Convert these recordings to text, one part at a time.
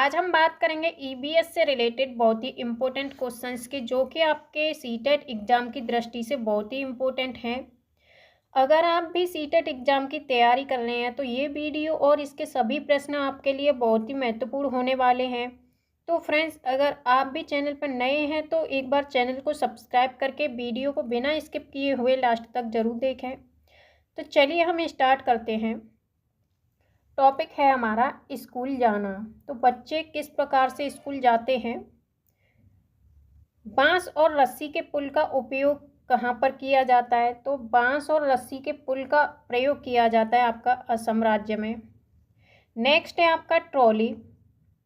आज हम बात करेंगे ईबीएस से रिलेटेड बहुत ही इम्पोर्टेंट क्वेश्चंस के, जो कि आपके सीटेट एग्ज़ाम की दृष्टि से बहुत ही इम्पोर्टेंट हैं। अगर आप भी सीटेट एग्ज़ाम की तैयारी कर रहे हैं तो ये वीडियो और इसके सभी प्रश्न आपके लिए बहुत ही महत्वपूर्ण होने वाले हैं। तो फ्रेंड्स, अगर आप भी चैनल पर नए हैं तो एक बार चैनल को सब्सक्राइब करके वीडियो को बिना स्किप किए हुए लास्ट तक ज़रूर देखें। तो चलिए हम स्टार्ट करते हैं। टॉपिक है हमारा स्कूल जाना। तो बच्चे किस प्रकार से स्कूल जाते हैं। बांस और रस्सी के पुल का उपयोग कहाँ पर किया जाता है। तो बांस और रस्सी के पुल का प्रयोग किया जाता है आपका असम राज्य में। नेक्स्ट है आपका ट्रॉली।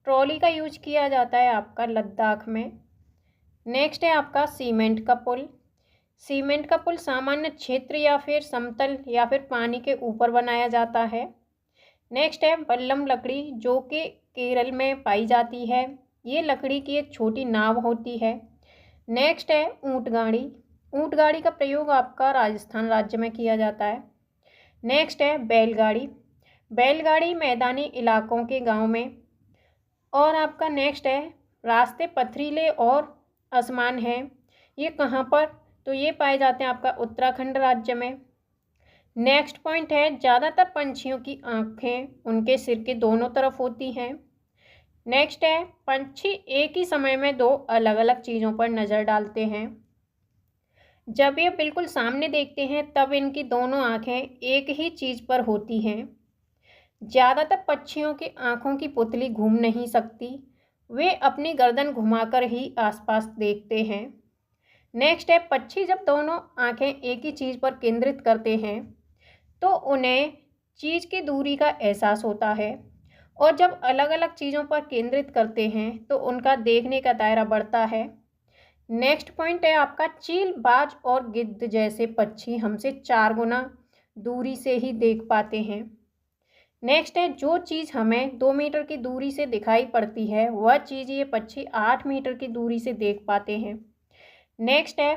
ट्रॉली का यूज किया जाता है आपका लद्दाख में। नेक्स्ट है आपका सीमेंट का पुल। सीमेंट का पुल सामान्य क्षेत्र या फिर समतल या फिर पानी के ऊपर बनाया जाता है। नेक्स्ट है बल्लम लकड़ी, जो कि केरल में पाई जाती है। ये लकड़ी की एक छोटी नाव होती है। नेक्स्ट है ऊंट गाड़ी। ऊंट गाड़ी का प्रयोग आपका राजस्थान राज्य में किया जाता है। नेक्स्ट है बैलगाड़ी। बैलगाड़ी मैदानी इलाकों के गांव में। और आपका नेक्स्ट है रास्ते पथरीले और आसमान है। ये कहाँ पर, तो ये पाए जाते हैं आपका उत्तराखंड राज्य में। नेक्स्ट पॉइंट है ज़्यादातर पंछियों की आँखें उनके सिर के दोनों तरफ होती हैं। नेक्स्ट है पंछी एक ही समय में दो अलग अलग चीज़ों पर नज़र डालते हैं। जब ये बिल्कुल सामने देखते हैं तब इनकी दोनों आँखें एक ही चीज़ पर होती हैं। ज़्यादातर पक्षियों की आँखों की पुतली घूम नहीं सकती, वे अपनी गर्दन घुमाकर ही आसपास देखते हैं। नेक्स्ट है पक्षी जब दोनों आँखें एक ही चीज़ पर केंद्रित करते हैं तो उन्हें चीज़ की दूरी का एहसास होता है, और जब अलग अलग चीज़ों पर केंद्रित करते हैं तो उनका देखने का दायरा बढ़ता है। नेक्स्ट पॉइंट है आपका चील, बाज और गिद्ध जैसे पक्षी हमसे 4 गुना दूरी से ही देख पाते हैं। नेक्स्ट है जो चीज़ हमें 2 मीटर की दूरी से दिखाई पड़ती है वह चीज़ ये पक्षी 8 मीटर की दूरी से देख पाते हैं। नेक्स्ट है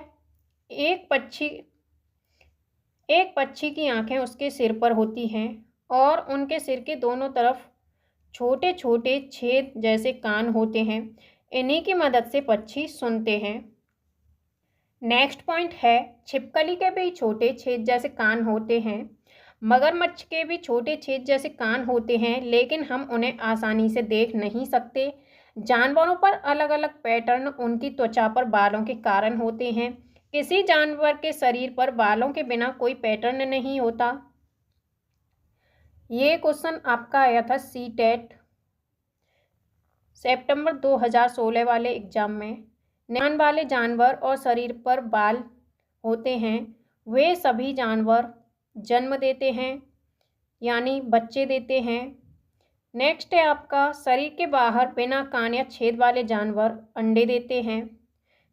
एक पक्षी की आंखें उसके सिर पर होती हैं और उनके सिर के दोनों तरफ छोटे छोटे छेद जैसे कान होते हैं। इन्हीं की मदद से पक्षी सुनते हैं। नेक्स्ट पॉइंट है छिपकली के भी छोटे छेद जैसे कान होते हैं। मगरमच्छ के भी छोटे छेद जैसे कान होते हैं, लेकिन हम उन्हें आसानी से देख नहीं सकते। जानवरों पर अलग अलग पैटर्न उनकी त्वचा पर बालों के कारण होते हैं। किसी जानवर के शरीर पर बालों के बिना कोई पैटर्न नहीं होता। ये क्वेश्चन आपका आया था सीटेट सितंबर 2016 वाले एग्जाम में। कान वाले जानवर और शरीर पर बाल होते हैं वे सभी जानवर जन्म देते हैं, यानी बच्चे देते हैं। नेक्स्ट है आपका शरीर के बाहर बिना कान या छेद वाले जानवर अंडे देते हैं।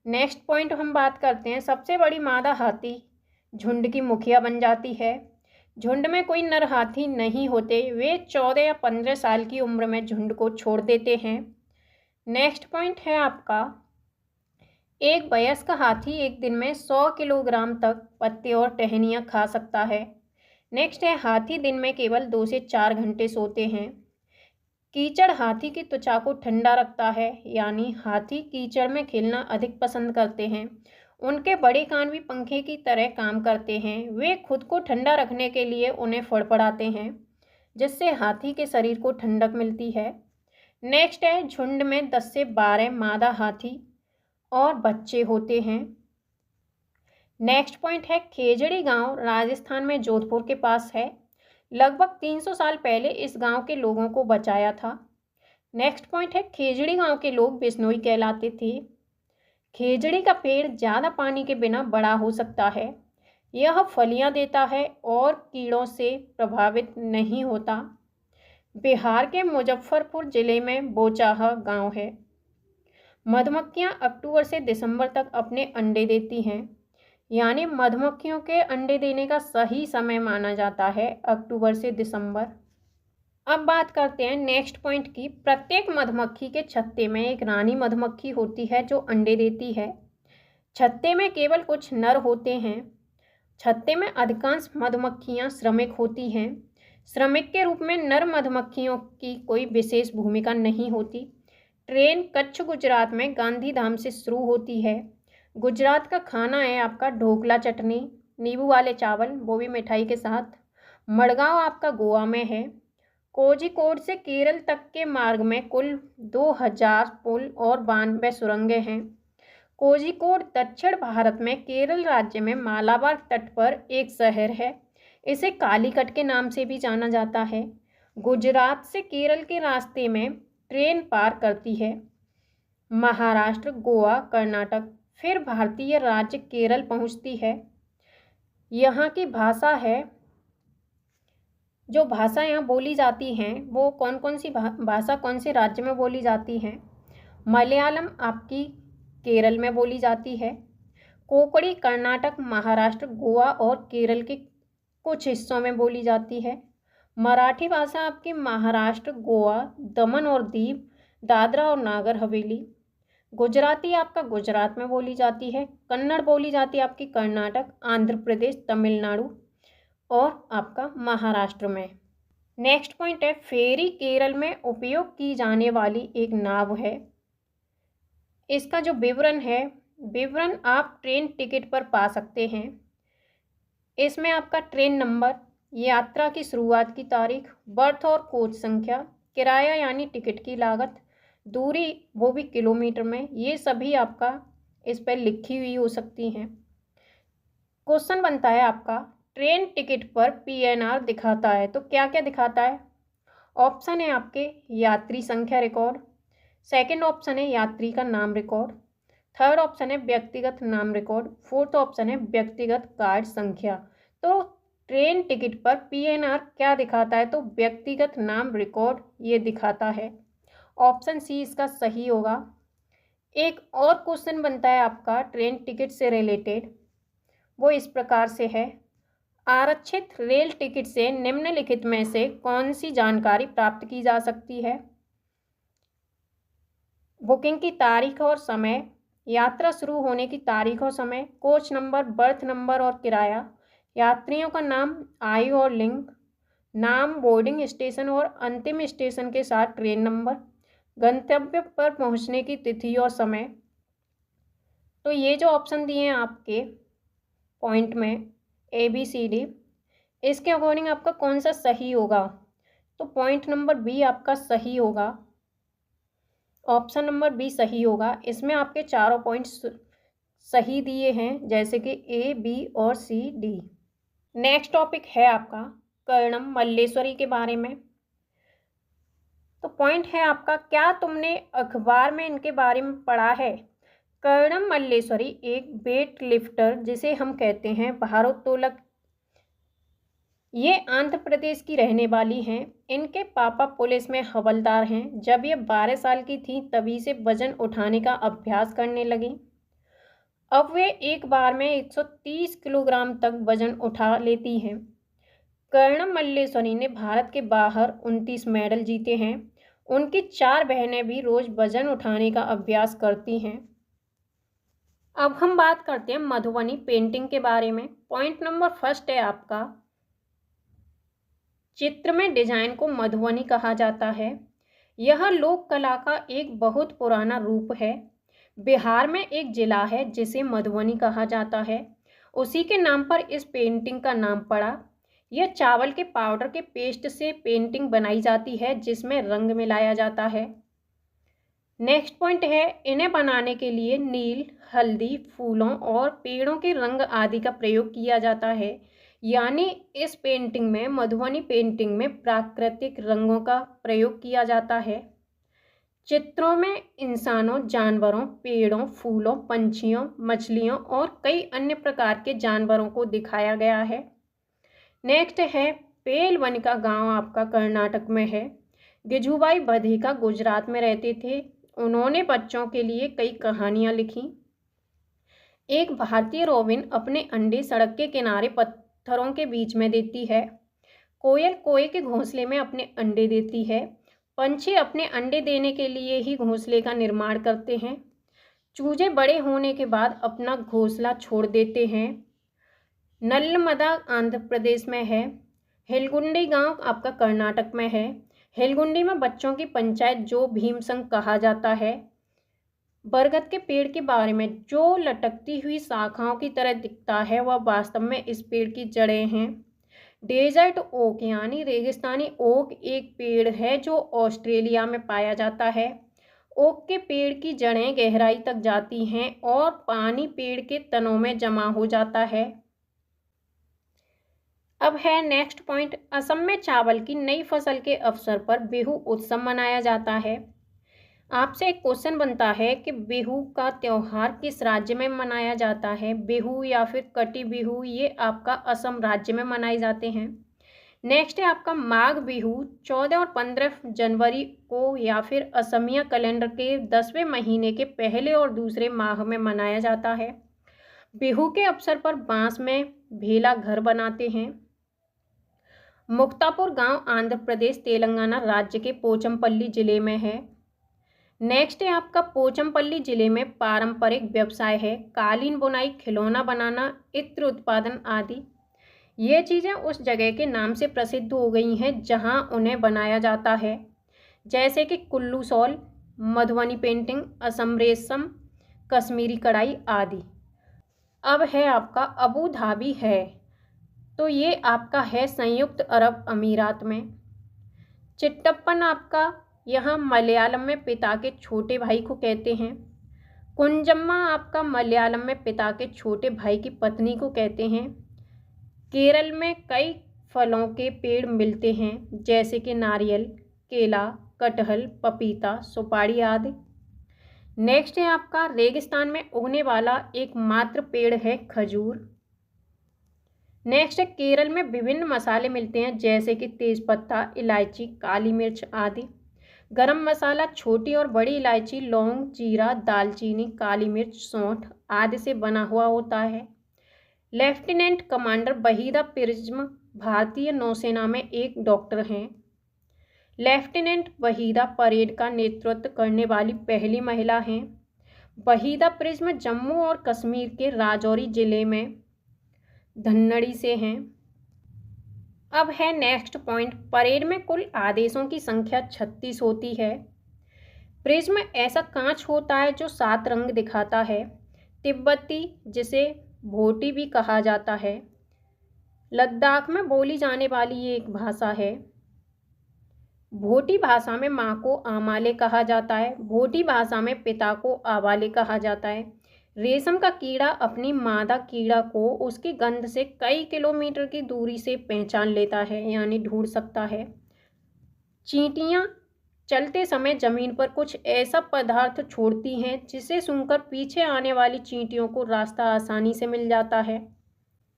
नेक्स्ट पॉइंट हम बात करते हैं सबसे बड़ी मादा हाथी झुंड की मुखिया बन जाती है। झुंड में कोई नर हाथी नहीं होते, वे 14 या 15 साल की उम्र में झुंड को छोड़ देते हैं। नेक्स्ट पॉइंट है आपका एक वयस्क हाथी एक दिन में 100 किलोग्राम तक पत्ते और टहनियाँ खा सकता है। नेक्स्ट है हाथी दिन में केवल 2 से 4 घंटे सोते हैं। कीचड़ हाथी की त्वचा को ठंडा रखता है, यानी हाथी कीचड़ में खेलना अधिक पसंद करते हैं। उनके बड़े कान भी पंखे की तरह काम करते हैं, वे खुद को ठंडा रखने के लिए उन्हें फड़फड़ाते हैं, जिससे हाथी के शरीर को ठंडक मिलती है। नेक्स्ट है झुंड में 10 से 12 मादा हाथी और बच्चे होते हैं। नेक्स्ट पॉइंट है खेजड़ी गांव राजस्थान में जोधपुर के पास है। लगभग 300 साल पहले इस गांव के लोगों को बचाया था। नेक्स्ट पॉइंट है खेजड़ी गांव के लोग बिश्नोई कहलाते थे। खेजड़ी का पेड़ ज़्यादा पानी के बिना बड़ा हो सकता है। यह फलियां देता है और कीड़ों से प्रभावित नहीं होता। बिहार के मुजफ्फरपुर जिले में बोचाहा गांव है। मधुमक्खियां अक्टूबर से दिसंबर तक अपने अंडे देती हैं, यानी मधुमक्खियों के अंडे देने का सही समय माना जाता है अक्टूबर से दिसंबर। अब बात करते हैं नेक्स्ट पॉइंट की। प्रत्येक मधुमक्खी के छत्ते में एक रानी मधुमक्खी होती है जो अंडे देती है। छत्ते में केवल कुछ नर होते हैं। छत्ते में अधिकांश मधुमक्खियां श्रमिक होती हैं। श्रमिक के रूप में नर मधुमक्खियों की कोई विशेष भूमिका नहीं होती। ट्रेन कच्छ गुजरात में गांधीधाम से शुरू होती है। गुजरात का खाना है आपका ढोकला चटनी, नींबू वाले चावल, वो भी मिठाई के साथ। मडगांव आपका गोवा में है। कोझिकोड से केरल तक के मार्ग में कुल 2000 पुल और 92 सुरंगें हैं। कोझिकोड दक्षिण भारत में केरल राज्य में मालाबार तट पर एक शहर है। इसे कालीकट के नाम से भी जाना जाता है। गुजरात से केरल के रास्ते में ट्रेन पार करती है। महाराष्ट्र, गोवा, कर्नाटक, फिर भारतीय राज्य केरल पहुंचती है। यहाँ की भाषा है, जो भाषा यहाँ बोली जाती हैं वो कौन कौन सी भाषा कौन से राज्य में बोली जाती हैं। मलयालम आपकी केरल में बोली जाती है। कोंकणी कर्नाटक, महाराष्ट्र, गोवा और केरल के कुछ हिस्सों में बोली जाती है। मराठी भाषा आपकी महाराष्ट्र, गोवा, दमन और दीव, दादरा और नागर हवेली। गुजराती आपका गुजरात में बोली जाती है। कन्नड़ बोली जाती है आपकी कर्नाटक, आंध्र प्रदेश, तमिलनाडु और आपका महाराष्ट्र में। नेक्स्ट पॉइंट है, फेरी केरल में उपयोग की जाने वाली एक नाव है। इसका जो विवरण आप ट्रेन टिकट पर पा सकते हैं। इसमें आपका ट्रेन नंबर, यात्रा की शुरुआत की तारीख, बर्थ और कोच संख्या, किराया यानी टिकट की लागत, दूरी वो भी किलोमीटर में, ये सभी आपका इस पर लिखी हुई हो सकती हैं। क्वेश्चन बनता है आपका, ट्रेन टिकट पर PNR दिखाता है तो क्या क्या दिखाता है। ऑप्शन है आपके यात्री संख्या रिकॉर्ड, सेकंड ऑप्शन है यात्री का नाम रिकॉर्ड, थर्ड ऑप्शन है व्यक्तिगत नाम रिकॉर्ड, फोर्थ ऑप्शन है व्यक्तिगत कार्ड संख्या। तो ट्रेन टिकट पर PNR क्या दिखाता है, तो व्यक्तिगत नाम रिकॉर्ड ये दिखाता है। ऑप्शन सी इसका सही होगा। एक और क्वेश्चन बनता है आपका ट्रेन टिकट से रिलेटेड, वो इस प्रकार से है, आरक्षित रेल टिकट से निम्नलिखित में से कौन सी जानकारी प्राप्त की जा सकती है। बुकिंग की तारीख और समय, यात्रा शुरू होने की तारीख और समय, कोच नंबर, बर्थ नंबर और किराया, यात्रियों का नाम, आयु और लिंग, नाम, बोर्डिंग स्टेशन और अंतिम स्टेशन के साथ ट्रेन नंबर, गंतव्य पर पहुंचने की तिथि और समय। तो ये जो ऑप्शन दिए हैं आपके पॉइंट में ABCD, इसके अकॉर्डिंग आपका कौन सा सही होगा, तो पॉइंट नंबर बी आपका सही होगा। ऑप्शन नंबर बी सही होगा। इसमें आपके चारों पॉइंट्स सही दिए हैं, जैसे कि A, B और C, D। नेक्स्ट टॉपिक है आपका कर्णम मल्लेश्वरी के बारे में। तो पॉइंट है आपका, क्या तुमने अखबार में इनके बारे में पढ़ा है। कर्णम मल्लेश्वरी एक वेट लिफ्टर जिसे हम कहते हैं भारोत्तोलक, ये आंध्र प्रदेश की रहने वाली हैं। इनके पापा पुलिस में हवलदार हैं। जब ये 12 साल की थी तभी से वजन उठाने का अभ्यास करने लगी। अब वे एक बार में 130 किलोग्राम तक वजन उठा लेती हैं। कर्णम मल्लेश्वरी ने भारत के बाहर 29 मेडल जीते हैं। उनकी 4 बहनें भी रोज वजन उठाने का अभ्यास करती हैं। अब हम बात करते हैं मधुबनी पेंटिंग के बारे में। पॉइंट नंबर फर्स्ट है आपका, चित्र में डिजाइन को मधुबनी कहा जाता है। यह लोक कला का एक बहुत पुराना रूप है। बिहार में एक जिला है जिसे मधुबनी कहा जाता है, उसी के नाम पर इस पेंटिंग का नाम पड़ा। यह चावल के पाउडर के पेस्ट से पेंटिंग बनाई जाती है जिसमें रंग मिलाया जाता है। नेक्स्ट पॉइंट है, इन्हें बनाने के लिए नील, हल्दी, फूलों और पेड़ों के रंग आदि का प्रयोग किया जाता है। यानी इस पेंटिंग में, मधुबनी पेंटिंग में प्राकृतिक रंगों का प्रयोग किया जाता है। चित्रों में इंसानों, जानवरों, पेड़ों, फूलों, पंछियों, मछलियों और कई अन्य प्रकार के जानवरों को दिखाया गया है। नेक्स्ट है, पेलवनिका गांव आपका कर्नाटक में है। गिजुबाई बधिका गुजरात में रहते थे। उन्होंने बच्चों के लिए कई कहानियां लिखी। एक भारतीय रोबिन अपने अंडे सड़क के किनारे पत्थरों के बीच में देती है। कोयल कोए के घोंसले में अपने अंडे देती है। पंछी अपने अंडे देने के लिए ही घोंसले का निर्माण करते हैं। चूजे बड़े होने के बाद अपना घोंसला छोड़ देते हैं। नल्लमदा आंध्र प्रदेश में है। हिलगुंडी गांव आपका कर्नाटक में है। हिलगुंडी में बच्चों की पंचायत जो भीमसंग कहा जाता है। बरगद के पेड़ के बारे में, जो लटकती हुई शाखाओं की तरह दिखता है वह वास्तव में इस पेड़ की जड़ें हैं। डेजर्ट ओक यानी रेगिस्तानी ओक एक पेड़ है जो ऑस्ट्रेलिया में पाया जाता है। ओक के पेड़ की जड़ें गहराई तक जाती हैं और पानी पेड़ के तनों में जमा हो जाता है। अब है नेक्स्ट पॉइंट, असम में चावल की नई फसल के अवसर पर बिहू उत्सव मनाया जाता है। आपसे एक क्वेश्चन बनता है कि बिहू का त्यौहार किस राज्य में मनाया जाता है। बिहू या फिर कटी बिहू ये आपका असम राज्य में मनाए जाते हैं। नेक्स्ट है आपका माघ बिहू 14 और 15 जनवरी को या फिर असमिया कैलेंडर के 10वें महीने के पहले और दूसरे माह में मनाया जाता है। बिहू के अवसर पर बांस में भेला घर बनाते हैं। मुक्तापुर गांव आंध्र प्रदेश तेलंगाना राज्य के पोचमपल्ली जिले में है। नेक्स्ट है आपका पोचमपल्ली जिले में पारंपरिक व्यवसाय है कालीन बुनाई, खिलौना बनाना, इत्र उत्पादन आदि। ये चीज़ें उस जगह के नाम से प्रसिद्ध हो गई हैं जहां उन्हें बनाया जाता है, जैसे कि कुल्लू शॉल, मधुबनी पेंटिंग, असम रेशम, कश्मीरी कढ़ाई आदि। अब है आपका अबू धाबी है, तो ये आपका है संयुक्त अरब अमीरात में। चिट्टप्पन आपका यहाँ मलयालम में पिता के छोटे भाई को कहते हैं। कुंजम्मा आपका मलयालम में पिता के छोटे भाई की पत्नी को कहते हैं। केरल में कई फलों के पेड़ मिलते हैं जैसे कि नारियल, केला, कटहल, पपीता, सुपारी आदि। नेक्स्ट है आपका रेगिस्तान में उगने वाला एकमात्र पेड़ है खजूर। नेक्स्ट है केरल में विभिन्न मसाले मिलते हैं जैसे कि तेजपत्ता, इलायची, काली मिर्च आदि। गरम मसाला छोटी और बड़ी इलायची, लौंग, जीरा, दालचीनी, काली मिर्च, सौंठ आदि से बना हुआ होता है। लेफ्टिनेंट कमांडर वहीदा प्रिज्म भारतीय नौसेना में एक डॉक्टर हैं। लेफ्टिनेंट वहीदा परेड का नेतृत्व करने वाली पहली महिला हैं। वहीदा प्रिज्म जम्मू और कश्मीर के राजौरी जिले में धन्नड़ी से हैं। अब है नेक्स्ट पॉइंट, परेड में कुल आदेशों की संख्या 36 होती है। प्रिज्म ऐसा कांच होता है जो 7 रंग दिखाता है। तिब्बती, जिसे भोटी भी कहा जाता है, लद्दाख में बोली जाने वाली ये एक भाषा है। भोटी भाषा में माँ को आमाले कहा जाता है। भोटी भाषा में पिता को आवाले कहा जाता है। रेशम का कीड़ा अपनी मादा कीड़ा को उसकी गंध से कई किलोमीटर की दूरी से पहचान लेता है, यानी ढूंढ सकता है। चींटियाँ चलते समय जमीन पर कुछ ऐसा पदार्थ छोड़ती हैं जिसे सूंघकर पीछे आने वाली चींटियों को रास्ता आसानी से मिल जाता है।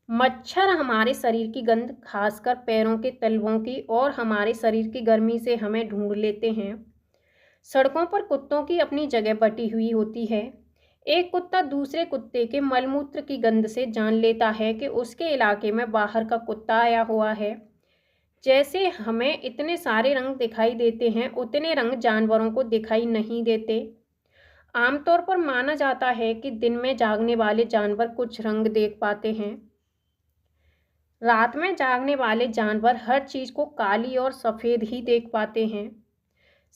मच्छर हमारे शरीर की गंध, खासकर पैरों के तलवों की, और हमारे शरीर की गर्मी से हमें ढूंढ लेते हैं। सड़कों पर कुत्तों की अपनी जगह बटी हुई होती है। एक कुत्ता दूसरे कुत्ते के मलमूत्र की गंध से जान लेता है कि उसके इलाके में बाहर का कुत्ता आया हुआ है। जैसे हमें इतने सारे रंग दिखाई देते हैं, उतने रंग जानवरों को दिखाई नहीं देते। आमतौर पर माना जाता है कि दिन में जागने वाले जानवर कुछ रंग देख पाते हैं। रात में जागने वाले जानवर हर चीज़ को काली और सफ़ेद ही देख पाते हैं।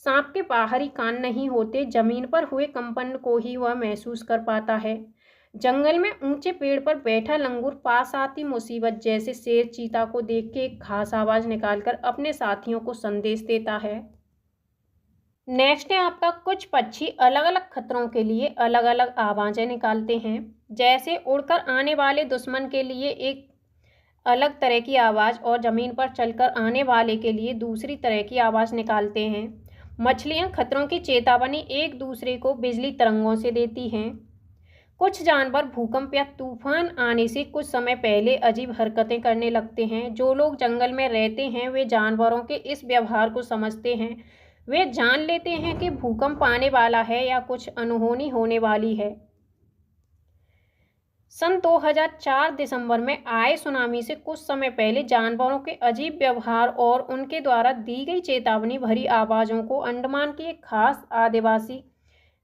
सांप के बाहरी कान नहीं होते, जमीन पर हुए कंपन को ही वह महसूस कर पाता है। जंगल में ऊंचे पेड़ पर बैठा लंगूर पास आती मुसीबत जैसे शेर चीता को देख के एक खास आवाज़ निकालकर अपने साथियों को संदेश देता है। नेक्स्ट है आपका, कुछ पक्षी अलग अलग खतरों के लिए अलग अलग आवाज़ें निकालते हैं। जैसे उड़कर आने वाले दुश्मन के लिए एक अलग तरह की आवाज़ और ज़मीन पर चलकर आने वाले के लिए दूसरी तरह की आवाज़ निकालते हैं। मछलियाँ खतरों की चेतावनी एक दूसरे को बिजली तरंगों से देती हैं। कुछ जानवर भूकंप या तूफान आने से कुछ समय पहले अजीब हरकतें करने लगते हैं। जो लोग जंगल में रहते हैं वे जानवरों के इस व्यवहार को समझते हैं। वे जान लेते हैं कि भूकंप आने वाला है या कुछ अनहोनी होने वाली है। सन 2004 दिसंबर में आए सुनामी से कुछ समय पहले जानवरों के अजीब व्यवहार और उनके द्वारा दी गई चेतावनी भरी आवाज़ों को अंडमान की एक खास आदिवासी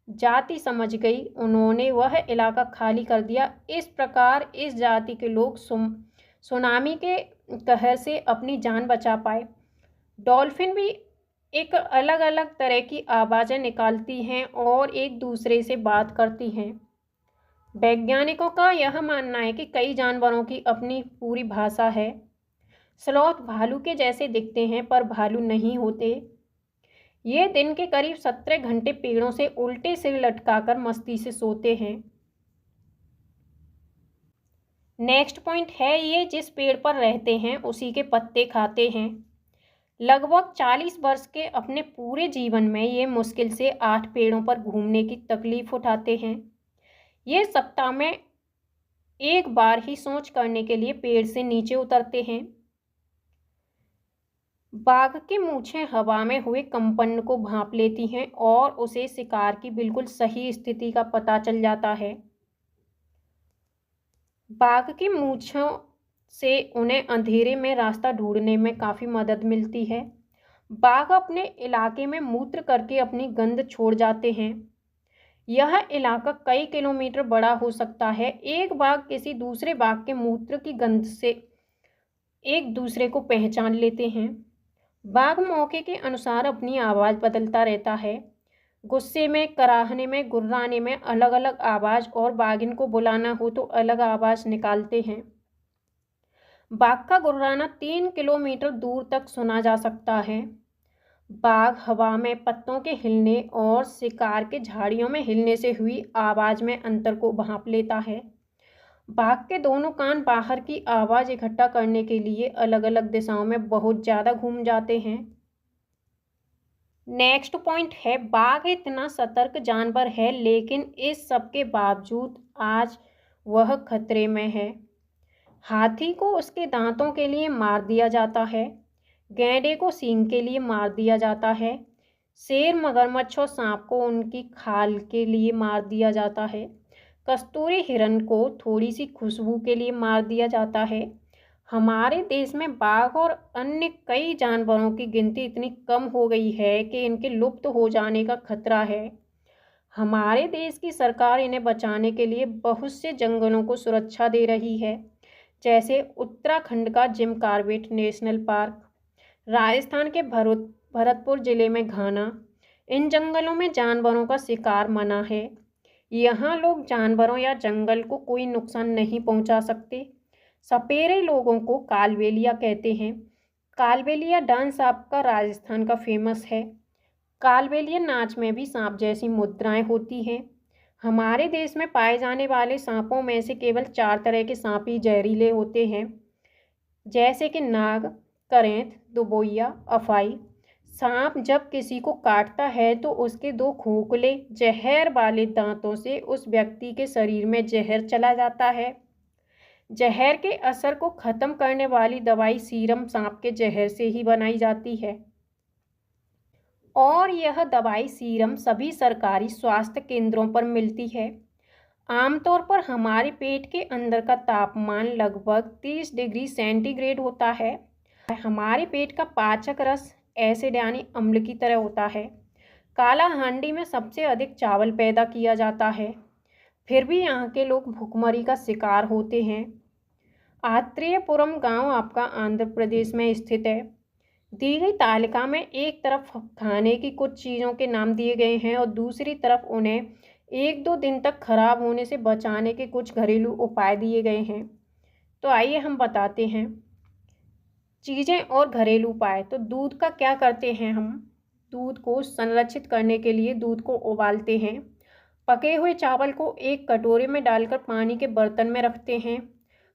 जाति समझ गई। उन्होंने वह इलाका खाली कर दिया। इस प्रकार इस जाति के लोग सुनामी के कहर से अपनी जान बचा पाए। डॉल्फिन भी एक अलग अलग तरह की आवाज़ें निकालती हैं और एक दूसरे से बात करती हैं। वैज्ञानिकों का यह मानना है कि कई जानवरों की अपनी पूरी भाषा है। स्लॉथ भालू के जैसे दिखते हैं पर भालू नहीं होते। ये दिन के करीब 17 घंटे पेड़ों से उल्टे सिर लटकाकर मस्ती से सोते हैं। नेक्स्ट पॉइंट है, ये जिस पेड़ पर रहते हैं उसी के पत्ते खाते हैं। लगभग 40 वर्ष के अपने पूरे जीवन में ये मुश्किल से 8 पेड़ों पर घूमने की तकलीफ उठाते हैं। ये सप्ताह में एक बार ही सोच करने के लिए पेड़ से नीचे उतरते हैं। बाघ की मूंछें हवा में हुए कंपन को भांप लेती हैं और उसे शिकार की बिल्कुल सही स्थिति का पता चल जाता है। बाघ की मूंछों से उन्हें अंधेरे में रास्ता ढूंढने में काफ़ी मदद मिलती है। बाघ अपने इलाके में मूत्र करके अपनी गंध छोड़ जाते हैं। यह इलाका कई किलोमीटर बड़ा हो सकता है। एक बाघ किसी दूसरे बाघ के मूत्र की गंध से एक दूसरे को पहचान लेते हैं। बाघ मौके के अनुसार अपनी आवाज़ बदलता रहता है। गुस्से में, कराहने में, गुर्राने में अलग अलग आवाज़, और बाघिन को बुलाना हो तो अलग आवाज़ निकालते हैं। बाघ का गुर्राना 3 किलोमीटर दूर तक सुना जा सकता है। बाघ हवा में पत्तों के हिलने और शिकार के झाड़ियों में हिलने से हुई आवाज़ में अंतर को भांप लेता है। बाघ के दोनों कान बाहर की आवाज़ इकट्ठा करने के लिए अलग अलग दिशाओं में बहुत ज़्यादा घूम जाते हैं। नेक्स्ट पॉइंट है, बाघ इतना सतर्क जानवर है लेकिन इस सब के बावजूद आज वह खतरे में है। हाथी को उसके दांतों के लिए मार दिया जाता है। गैंडे को सींग के लिए मार दिया जाता है। शेर, मगरमच्छ और सांप को उनकी खाल के लिए मार दिया जाता है। कस्तूरी हिरण को थोड़ी सी खुशबू के लिए मार दिया जाता है। हमारे देश में बाघ और अन्य कई जानवरों की गिनती इतनी कम हो गई है कि इनके लुप्त हो जाने का खतरा है। हमारे देश की सरकार इन्हें बचाने के लिए बहुत से जंगलों को सुरक्षा दे रही है, जैसे उत्तराखंड का Jim Corbett national park, Rajasthan के भरतपुर जिले में घाना। इन जंगलों में जानवरों का शिकार मना है। यहाँ लोग जानवरों या जंगल को कोई नुकसान नहीं पहुँचा सकते। सपेरे लोगों को कालबेलिया कहते हैं। कालबेलिया डांस आपका राजस्थान का फेमस है। कालबेलिया नाच में भी सांप जैसी मुद्राएं होती हैं। हमारे देश में पाए जाने वाले सांपों में से केवल 4 तरह के सांप ही जहरीले होते हैं, जैसे कि नाग, करेंत, दुबोइया, अफाई। सांप जब किसी को काटता है तो उसके 2 खोखले जहर वाले दांतों से उस व्यक्ति के शरीर में जहर चला जाता है। जहर के असर को खत्म करने वाली दवाई सीरम सांप के जहर से ही बनाई जाती है, और यह दवाई सीरम सभी सरकारी स्वास्थ्य केंद्रों पर मिलती है। आमतौर पर हमारे पेट के अंदर का तापमान लगभग 30 डिग्री सेंटीग्रेड होता है। हमारे पेट का पाचक रस एसिड यानी अम्ल की तरह होता है। काला हांडी में सबसे अधिक चावल पैदा किया जाता है, फिर भी यहाँ के लोग भुखमरी का शिकार होते हैं। आत्रेयपुरम गांव आपका आंध्र प्रदेश में स्थित है। दी गई तालिका में एक तरफ खाने की कुछ चीज़ों के नाम दिए गए हैं और दूसरी तरफ उन्हें 1-2 दिन तक खराब होने से बचाने के कुछ घरेलू उपाय दिए गए हैं। तो आइए हम बताते हैं चीज़ें और घरेलू उपाय। तो दूध का क्या करते हैं हम? दूध को संरक्षित करने के लिए दूध को उबालते हैं। पके हुए चावल को एक कटोरे में डालकर पानी के बर्तन में रखते हैं।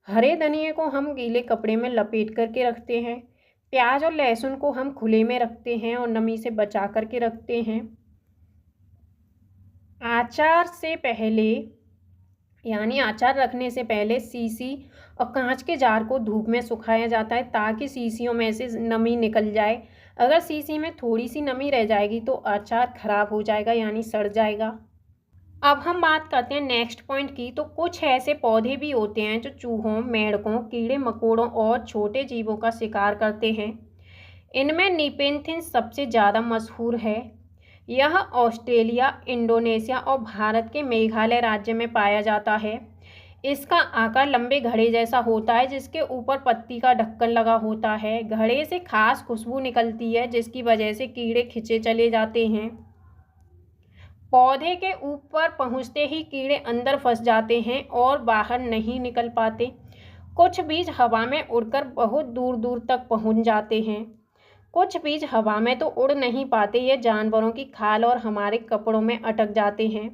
हरे धनिये को हम गीले कपड़े में लपेट करके रखते हैं। प्याज और लहसुन को हम खुले में रखते हैं और नमी से बचा करके रखते हैं। अचार से पहले यानी अचार रखने से पहले शीशी और कांच के जार को धूप में सुखाया जाता है ताकि शीशियों में से नमी निकल जाए। अगर शीशी में थोड़ी सी नमी रह जाएगी तो अचार खराब हो जाएगा यानी सड़ जाएगा। अब हम बात करते हैं नेक्स्ट पॉइंट की। तो कुछ ऐसे पौधे भी होते हैं जो चूहों, मेंढकों, कीड़े मकोड़ों और छोटे जीवों का शिकार करते हैं। इनमें नीपेंथिन सबसे ज़्यादा मशहूर है। यह ऑस्ट्रेलिया, इंडोनेशिया और भारत के मेघालय राज्य में पाया जाता है। इसका आकार लंबे घड़े जैसा होता है जिसके ऊपर पत्ती का ढक्कन लगा होता है। घड़े से खास खुशबू निकलती है जिसकी वजह से कीड़े खींचे चले जाते हैं। पौधे के ऊपर पहुंचते ही कीड़े अंदर फंस जाते हैं और बाहर नहीं निकल पाते। कुछ बीज हवा में उड़कर बहुत दूर दूर तक पहुंच जाते हैं। कुछ बीज हवा में तो उड़ नहीं पाते, ये जानवरों की खाल और हमारे कपड़ों में अटक जाते हैं।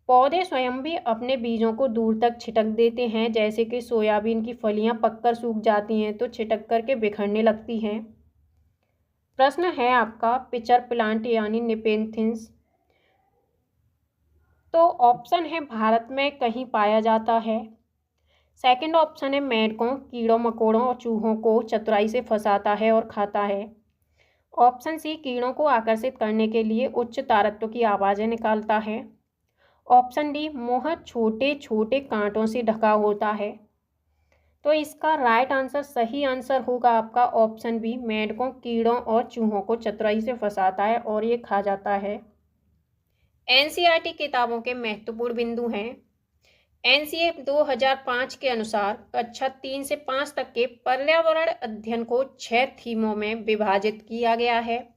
पौधे स्वयं भी अपने बीजों को दूर तक छिटक देते हैं, जैसे कि सोयाबीन की फलियां पककर सूख जाती हैं तो छिटक करके बिखरने लगती हैं। प्रश्न है आपका, पिचर प्लांट यानी नेपेंथिस। तो ऑप्शन है भारत में कहीं पाया जाता है। सेकंड ऑप्शन है मेंढकों, कीड़ों मकोड़ों और चूहों को चतुराई से फंसाता है और खाता है। ऑप्शन सी, कीड़ों को आकर्षित करने के लिए उच्च तारत्व की आवाज़ें निकालता है। ऑप्शन डी, मुंह छोटे छोटे कांटों से ढका होता है। तो इसका राइट आंसर, सही आंसर होगा आपका ऑप्शन बी, मेंढकों, कीड़ों और चूहों को चतुराई से फंसाता है और ये खा जाता है। एनसीईआरटी किताबों के महत्वपूर्ण बिंदु हैं। एनसीईआरटी 2005 के अनुसार कक्षा 3 से 5 तक के पर्यावरण अध्ययन को 6 थीमों में विभाजित किया गया है,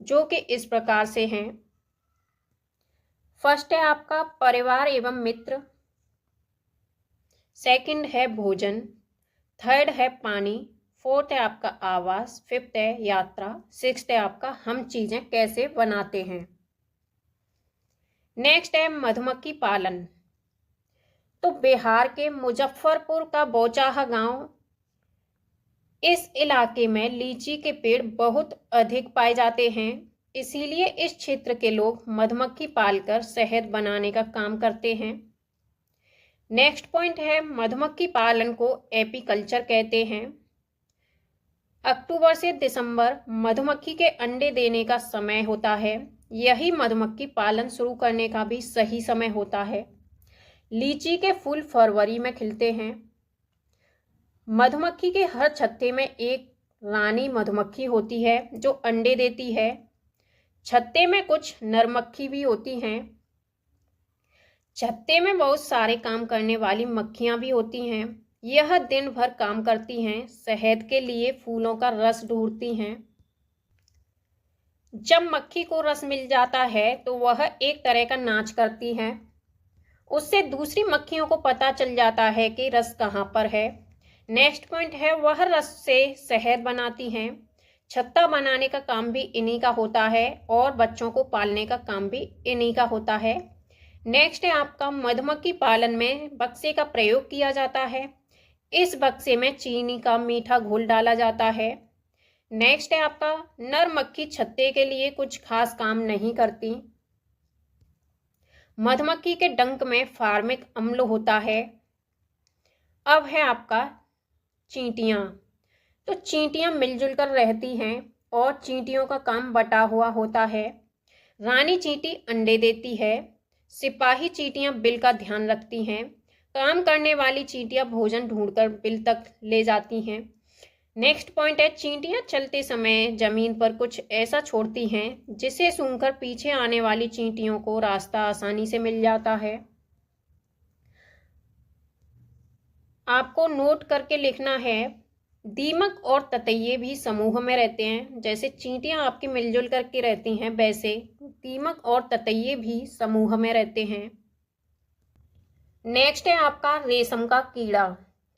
जो कि इस प्रकार से हैं। फर्स्ट है आपका परिवार एवं मित्र, सेकंड है भोजन, थर्ड है पानी, फोर्थ है आपका आवास, फिफ्थ है यात्रा, सिक्स्थ है आपका हम चीजें कैसे बनाते हैं। नेक्स्ट है मधुमक्खी पालन। तो बिहार के मुजफ्फरपुर का बौचाहा गांव, इस इलाके में लीची के पेड़ बहुत अधिक पाए जाते हैं, इसीलिए इस क्षेत्र के लोग मधुमक्खी पालकर शहद बनाने का काम करते हैं। नेक्स्ट पॉइंट है मधुमक्खी पालन को एपीकल्चर कहते हैं। अक्टूबर से दिसंबर मधुमक्खी के अंडे देने का समय होता है, यही मधुमक्खी पालन शुरू करने का भी सही समय होता है। लीची के फूल फरवरी में खिलते हैं। मधुमक्खी के हर छत्ते में एक रानी मधुमक्खी होती है जो अंडे देती है। छत्ते में कुछ नर मक्खी भी होती हैं। छत्ते में बहुत सारे काम करने वाली मक्खियां भी होती हैं। यह दिन भर काम करती हैं, शहद के लिए फूलों का रस ढूंढती हैं। जब मक्खी को रस मिल जाता है तो वह एक तरह का नाच करती है। उससे दूसरी मक्खियों को पता चल जाता है कि रस कहाँ पर है। नेक्स्ट पॉइंट है वह रस से शहद बनाती हैं। छत्ता बनाने का काम भी इन्हीं का होता है और बच्चों को पालने का काम भी इन्हीं का होता है। नेक्स्ट है आपका मधुमक्खी पालन में बक्से का प्रयोग किया जाता है। इस बक्से में चीनी का मीठा घोल डाला जाता है। नेक्स्ट है आपका नर मक्खी छत्ते के लिए कुछ खास काम नहीं करती। मधुमक्खी के डंक में फार्मिक अम्ल होता है। अब है आपका चींटियां। तो चींटियां मिलजुल कर रहती हैं और चींटियों का काम बटा हुआ होता है। रानी चींटी अंडे देती है। सिपाही चींटियां बिल का ध्यान रखती हैं। काम करने वाली चींटियां भोजन ढूंढकर बिल तक ले जाती हैं। नेक्स्ट पॉइंट है चींटियां चलते समय जमीन पर कुछ ऐसा छोड़ती हैं जिसे सूंघकर पीछे आने वाली चींटियों को रास्ता आसानी से मिल जाता है। आपको नोट करके लिखना है, दीमक और ततैये भी समूह में रहते हैं। जैसे चींटियां आपकी मिलजुल करके रहती हैं, वैसे दीमक और ततैये भी समूह में रहते हैं। नेक्स्ट है आपका रेशम का कीड़ा।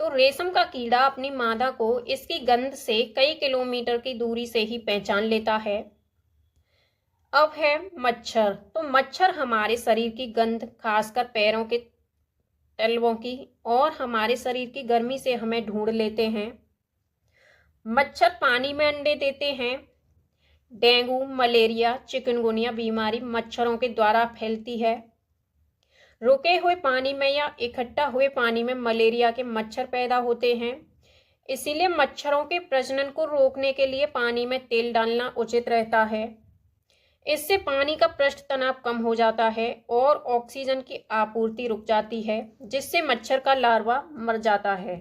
तो रेशम का कीड़ा अपनी मादा को इसकी गंध से कई किलोमीटर की दूरी से ही पहचान लेता है। अब है मच्छर। तो मच्छर हमारे शरीर की गंध, खासकर पैरों के तलवों की और हमारे शरीर की गर्मी से हमें ढूंढ लेते हैं। मच्छर पानी में अंडे देते हैं। डेंगू, मलेरिया, चिकनगुनिया बीमारी मच्छरों के द्वारा फैलती है। रुके हुए पानी में या इकट्ठा हुए पानी में मलेरिया के मच्छर पैदा होते हैं। इसीलिए मच्छरों के प्रजनन को रोकने के लिए पानी में तेल डालना उचित रहता है। इससे पानी का पृष्ठ तनाव कम हो जाता है और ऑक्सीजन की आपूर्ति रुक जाती है, जिससे मच्छर का लार्वा मर जाता है।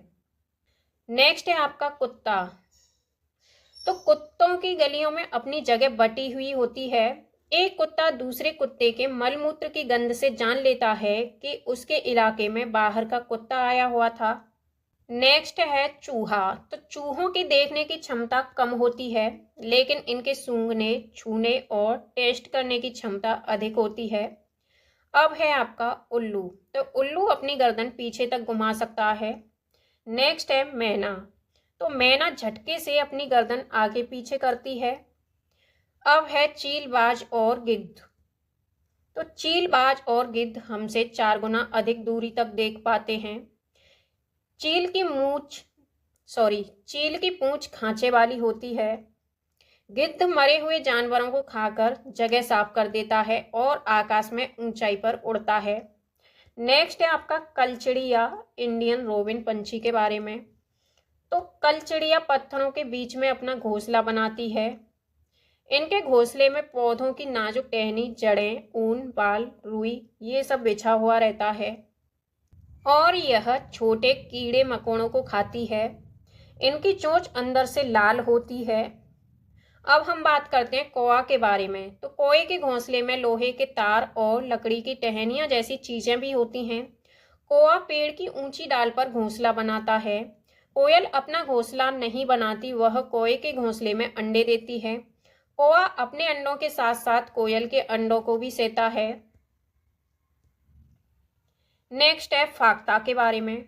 नेक्स्ट है आपका कुत्ता। तो कुत्तों की गलियों में अपनी जगह बटी हुई होती है। एक कुत्ता दूसरे कुत्ते के मलमूत्र की गंध से जान लेता है कि उसके इलाके में बाहर का कुत्ता आया हुआ था। नेक्स्ट है चूहा। तो चूहों की देखने की क्षमता कम होती है, लेकिन इनके सूंघने, छूने और टेस्ट करने की क्षमता अधिक होती है। अब है आपका उल्लू। तो उल्लू अपनी गर्दन पीछे तक घुमा सकता है। नेक्स्ट है मैना। तो मैना झटके से अपनी गर्दन आगे पीछे करती है। अब है चीलबाज और गिद्ध। तो चीलबाज और गिद्ध हमसे 4 गुना अधिक दूरी तक देख पाते हैं। चील की पूंछ खांचे वाली होती है। गिद्ध मरे हुए जानवरों को खाकर जगह साफ कर देता है और आकाश में ऊंचाई पर उड़ता है। नेक्स्ट है आपका कलचिड़िया, इंडियन रोबिन पंछी के बारे में। तो कलचिड़िया पत्थरों के बीच में अपना घोंसला बनाती है। इनके घोंसले में पौधों की नाजुक टहनी, जड़ें, ऊन, बाल, रुई ये सब बिछा हुआ रहता है और यह छोटे कीड़े मकोड़ों को खाती है। इनकी चोंच अंदर से लाल होती है। अब हम बात करते हैं कौआ के बारे में। तो कौए के घोंसले में लोहे के तार और लकड़ी की टहनियां जैसी चीजें भी होती हैं। कौआ पेड़ की ऊंची डाल पर घोंसला बनाता है। कोयल अपना घोंसला नहीं बनाती, वह कौए के घोंसले में अंडे देती है। कौआ अपने अंडों के साथ साथ कोयल के अंडों को भी सेता है। नेक्स्ट है फाख्ता के बारे में।